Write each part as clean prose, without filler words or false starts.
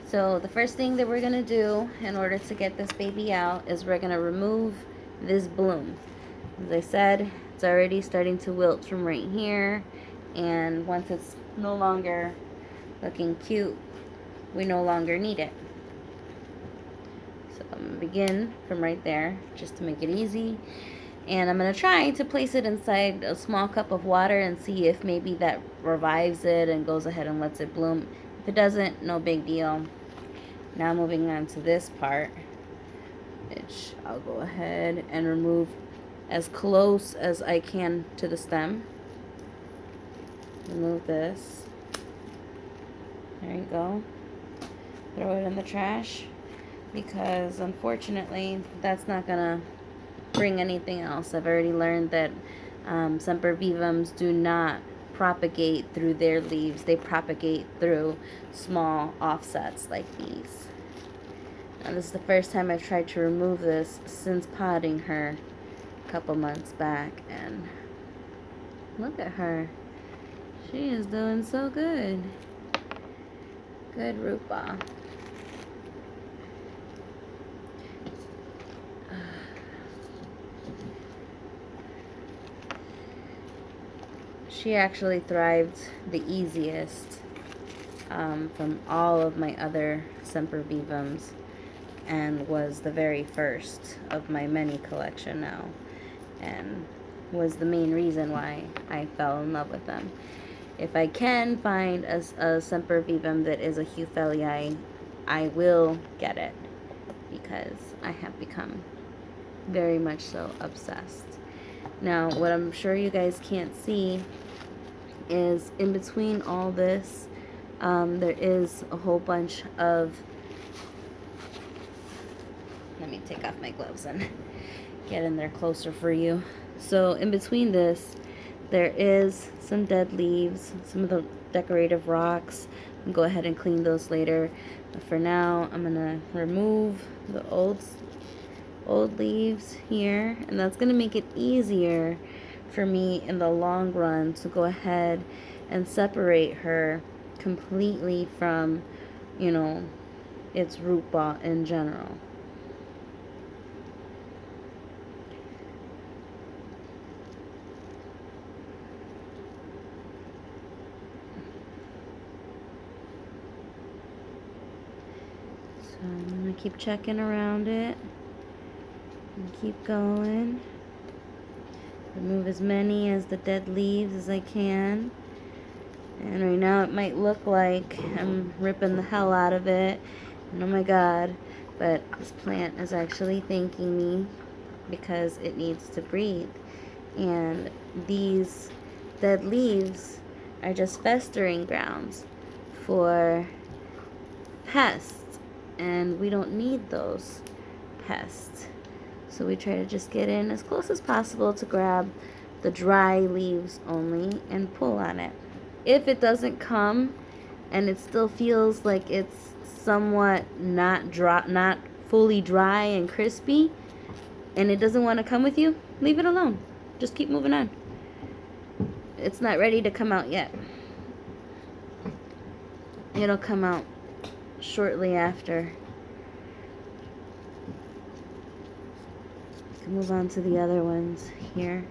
So the first thing that we're going to do in order to get this baby out is we're going to remove this bloom. As I said, it's already starting to wilt from right here, and once it's no longer looking cute, we no longer need it. So I'm going to begin from right there just to make it easy. And I'm going to try to place it inside a small cup of water and see if maybe that revives it and goes ahead and lets it bloom. If it doesn't, no big deal. Now moving on to this part, which I'll go ahead and remove as close as I can to the stem. Remove this. There you go. Throw it in the trash, because unfortunately that's not gonna bring anything else. I've already learned that Sempervivums do not propagate through their leaves. They propagate through small offsets like these. Now this is the first time I've tried to remove this since potting her a couple months back, and look at her. She is doing so good. Good root ball. She actually thrived the easiest from all of my other Sempervivums, and was the very first of my many collection now, and was the main reason why I fell in love with them. If I can find a Sempervivum that is a heuffelii, I will get it, because I have become very much so obsessed. Now, what I'm sure you guys can't see is in between all this, there is a whole bunch of, let me take off my gloves and get in there closer for you. So in between this, there is some dead leaves, some of the decorative rocks. I'll go ahead and clean those later. But for now, I'm gonna remove the old leaves here, and that's gonna make it easier for me in the long run to go ahead and separate her completely from, you know, its root ball in general. So I'm gonna keep checking around it and keep going. Remove as many as the dead leaves as I can. And right now it might look like I'm ripping the hell out of it, and oh my god, but this plant is actually thanking me, because it needs to breathe. And these dead leaves are just festering grounds for pests, and we don't need those pests. So we try to just get in as close as possible to grab the dry leaves only and pull on it. If it doesn't come and it still feels like it's somewhat not dry, not fully dry and crispy, and it doesn't want to come with you, leave it alone. Just keep moving on. It's not ready to come out yet. It'll come out shortly after. Move on to the other ones here.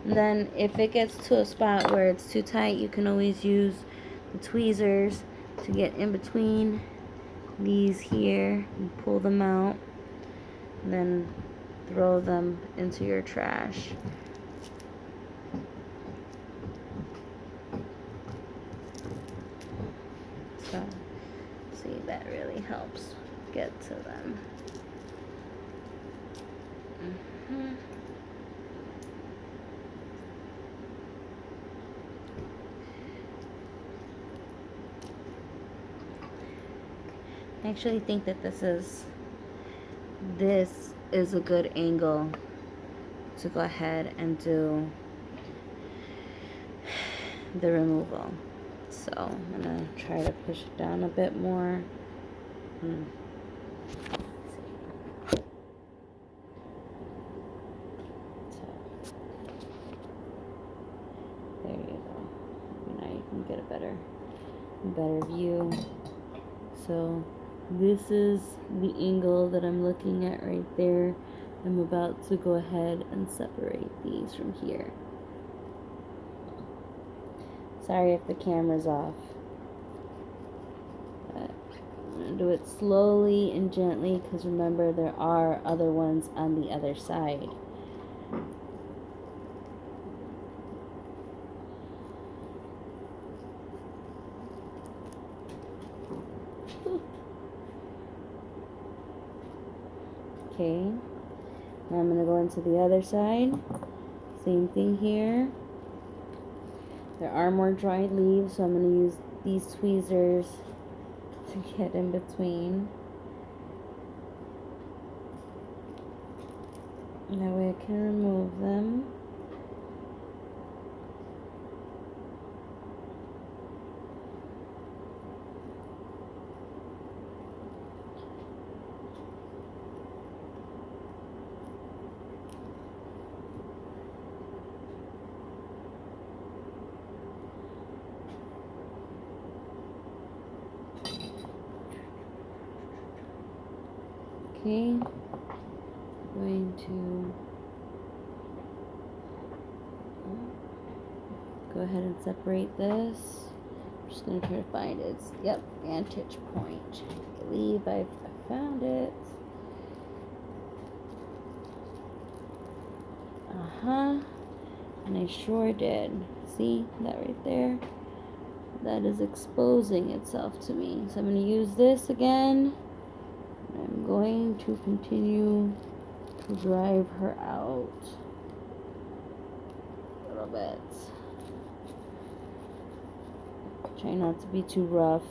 And then if it gets to a spot where it's too tight, you can always use the tweezers to get in between these here and pull them out, and then throw them into your trash. So see, that really helps get to them. I actually think that this is a good angle to go ahead and do the removal. So I'm gonna try to push it down a bit more. There you go. Now you can get a better view. So This is the angle that I'm looking at right there. I'm about to go ahead and separate these from here. Sorry if the camera's off. But I'm going to do it slowly and gently because remember there are other ones on the other side. Okay, now I'm going to go into the other side. Same thing here. There are more dried leaves, so I'm going to use these tweezers to get in between. And that way I can remove them. Okay, going to go ahead and separate this. I'm just going to try to find it. Yep, vantage point. I believe I found it. And I sure did. See that right there? That is exposing itself to me. So I'm going to use this again. I'm going to continue to drive her out a little bit. Try not to be too rough.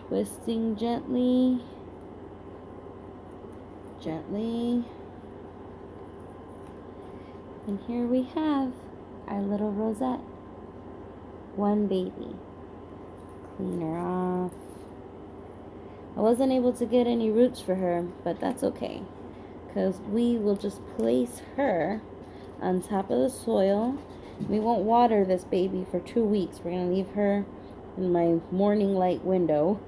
Twisting gently. Gently. And here we have our little rosette. One baby. Clean her off. I wasn't able to get any roots for her, but that's okay, because we will just place her on top of the soil. We won't water this baby for 2 weeks. We're going to leave her in my morning light window,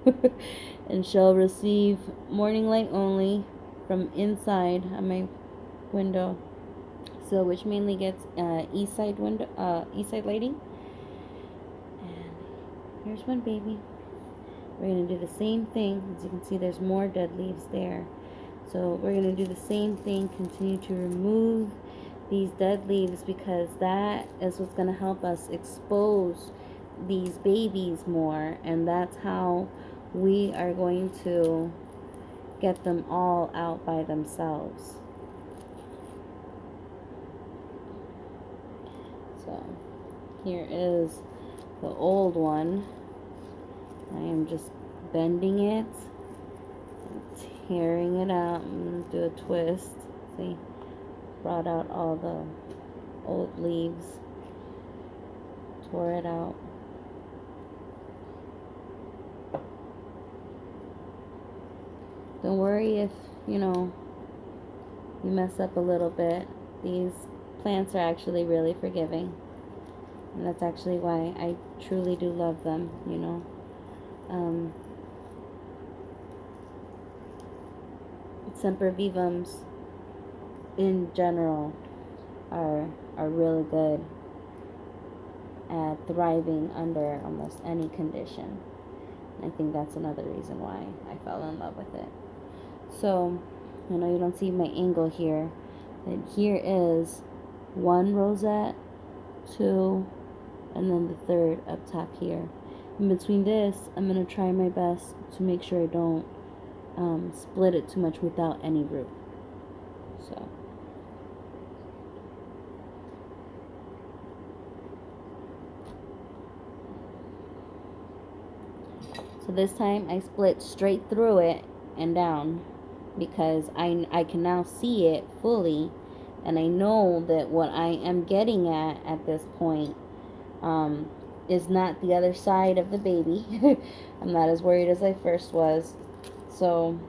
and she'll receive morning light only from inside on my window, so which mainly gets east side lighting. And here's one baby. We're going to do the same thing. As you can see, there's more dead leaves there. So we're going to do the same thing, continue to remove these dead leaves, because that is what's going to help us expose these babies more, and that's how we are going to get them all out by themselves. So here is the old one. I am just bending it, tearing it out. I'm going to do a twist. See, brought out all the old leaves, tore it out. Don't worry if, you mess up a little bit. These plants are actually really forgiving. And that's actually why I truly do love them, Sempervivums in general are really good at thriving under almost any condition. I think that's another reason why I fell in love with it. So, I know you don't see my angle here, but here is one rosette, two, and then the third up top here. In between this, I'm going to try my best to make sure I don't split it too much without any root. So this time I split straight through it and down, because I can now see it fully, and I know that what I am getting at this point is not the other side of the baby. I'm not as worried as I first was. So,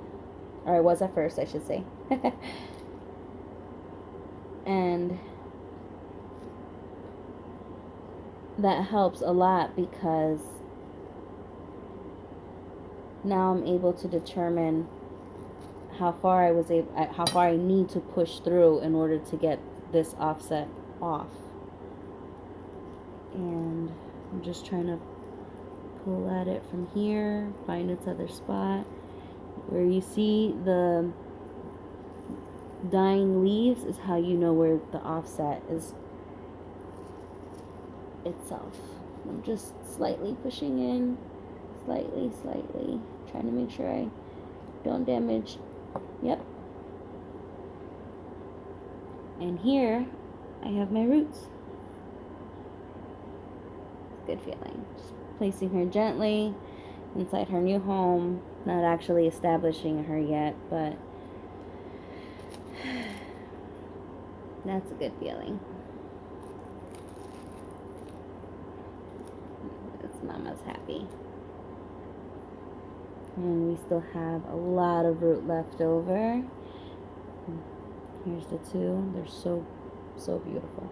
or I was at first, I should say. And that helps a lot, because now I'm able to determine how far I need to push through in order to get this offset off. And I'm just trying to pull at it from here, find its other spot. Where you see the dying leaves is how you know where the offset is itself. I'm just slightly pushing in, slightly, trying to make sure I don't damage. Yep. And here I have my roots. Good feeling. Just placing her gently inside her new home. Not actually establishing her yet, but that's a good feeling. This mama's happy. And we still have a lot of root left over. Here's the two. They're so beautiful.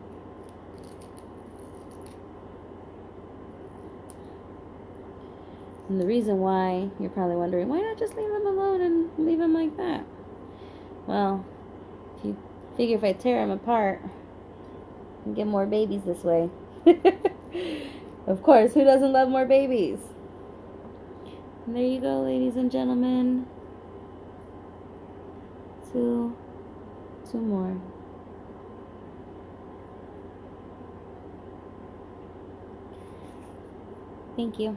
And the reason why, you're probably wondering, why not just leave them alone and leave them like that? Well, if you figure if I tear them apart, I can get more babies this way. Of course, who doesn't love more babies? And there you go, ladies and gentlemen. Two more. Thank you.